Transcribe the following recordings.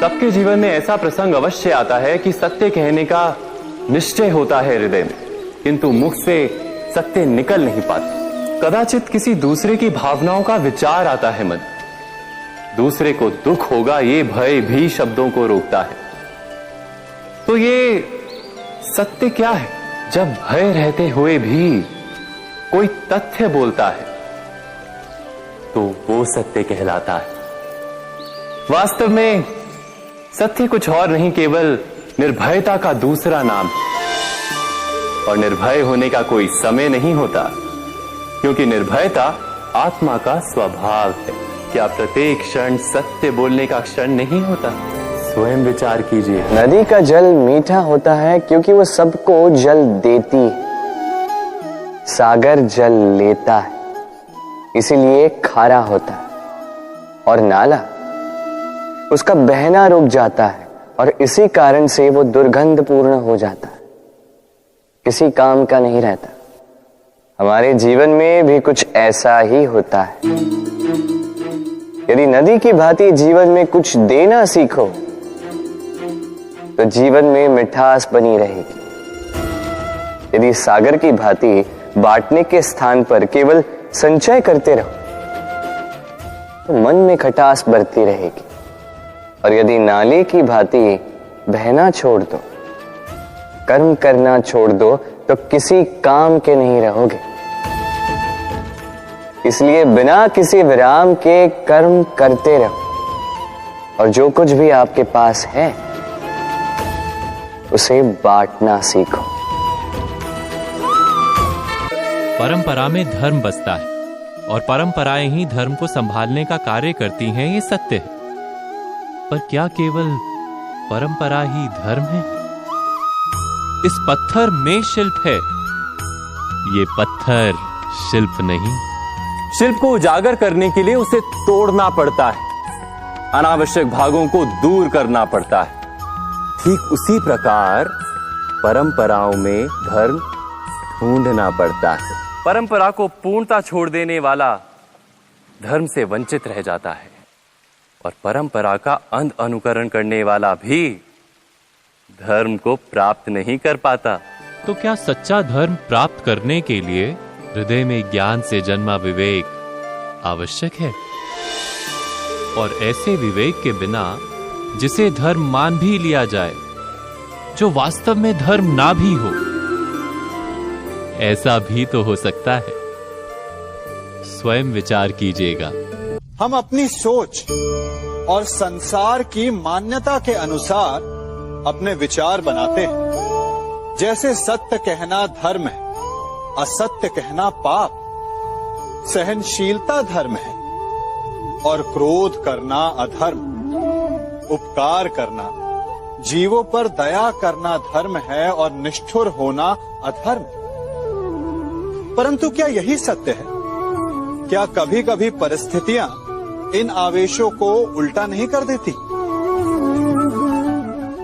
सबके जीवन में ऐसा प्रसंग अवश्य आता है कि सत्य कहने का निश्चय होता है हृदय में, किंतु मुख से सत्य निकल नहीं पाता। कदाचित किसी दूसरे की भावनाओं का विचार आता है मन, दूसरे को दुख होगा ये भय भी शब्दों को रोकता है। तो ये सत्य क्या है? जब भय रहते हुए भी कोई तथ्य बोलता है तो वो सत्य कहलाता है। वास्तव में सत्य कुछ और नहीं, केवल निर्भयता का दूसरा नाम है। और निर्भय होने का कोई समय नहीं होता, क्योंकि निर्भयता आत्मा का स्वभाव है। क्या प्रत्येक क्षण सत्य बोलने का क्षण नहीं होता? स्वयं विचार कीजिए। नदी का जल मीठा होता है क्योंकि वो सबको जल देती है। सागर जल लेता है, इसीलिए खारा होता है। और नाला, उसका बहना रुक जाता है और इसी कारण से वो दुर्गंधपूर्ण हो जाता है, किसी काम का नहीं रहता। हमारे जीवन में भी कुछ ऐसा ही होता है। यदि नदी की भांति जीवन में कुछ देना सीखो तो जीवन में मिठास बनी रहेगी। यदि सागर की भांति बांटने के स्थान पर केवल संचय करते रहो तो मन में खटास बढ़ती रहेगी। और यदि नाले की भांति बहना छोड़ दो, कर्म करना छोड़ दो तो किसी काम के नहीं रहोगे। इसलिए बिना किसी विराम के कर्म करते रहो और जो कुछ भी आपके पास है उसे बांटना सीखो। परंपरा में धर्म बसता है और परंपराएं ही धर्म को संभालने का कार्य करती हैं, ये सत्य है। पर क्या केवल परंपरा ही धर्म है? इस पत्थर में शिल्प है, ये पत्थर शिल्प नहीं। शिल्प को उजागर करने के लिए उसे तोड़ना पड़ता है, अनावश्यक भागों को दूर करना पड़ता है। ठीक उसी प्रकार परंपराओं में धर्म ढूंढना पड़ता है। परंपरा को पूर्णता छोड़ देने वाला धर्म से वंचित रह जाता है और परंपरा का अंध अनुकरण करने वाला भी धर्म को प्राप्त नहीं कर पाता। तो क्या सच्चा धर्म प्राप्त करने के लिए हृदय में ज्ञान से जन्मा विवेक आवश्यक है? और ऐसे विवेक के बिना जिसे धर्म मान भी लिया जाए, जो वास्तव में धर्म ना भी हो, ऐसा भी तो हो सकता है। स्वयं विचार कीजिएगा। हम अपनी सोच और संसार की मान्यता के अनुसार अपने विचार बनाते हैं। जैसे सत्य कहना धर्म है, असत्य कहना पाप, सहनशीलता धर्म है और क्रोध करना अधर्म, उपकार करना, जीवों पर दया करना धर्म है और निष्ठुर होना अधर्म। परंतु क्या यही सत्य है? क्या कभी कभी परिस्थितियां इन आवेशों को उल्टा नहीं कर देती?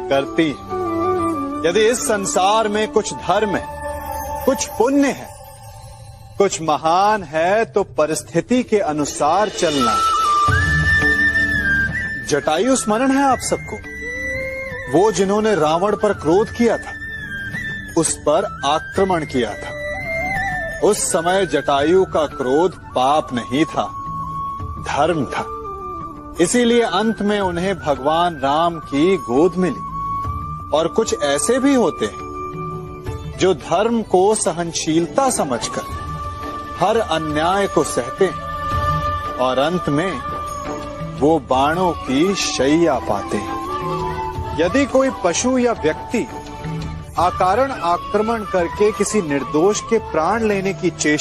करती है। यदि इस संसार में कुछ धर्म है, कुछ पुण्य है, कुछ महान है, तो परिस्थिति के अनुसार चलना। जटायु स्मरण है आप सबको, वो जिन्होंने रावण पर क्रोध किया था, उस पर आक्रमण किया था। उस समय जटायु का क्रोध पाप नहीं था, धर्म था। इसीलिए अंत में उन्हें भगवान राम की गोद मिली। और कुछ ऐसे भी होते हैं जो धर्म को सहनशीलता समझकर हर अन्याय को सहते हैं और अंत में वो बाणों की शैया पाते हैं। यदि कोई पशु या व्यक्ति अकारण आक्रमण करके किसी निर्दोष के प्राण लेने की चेष्टा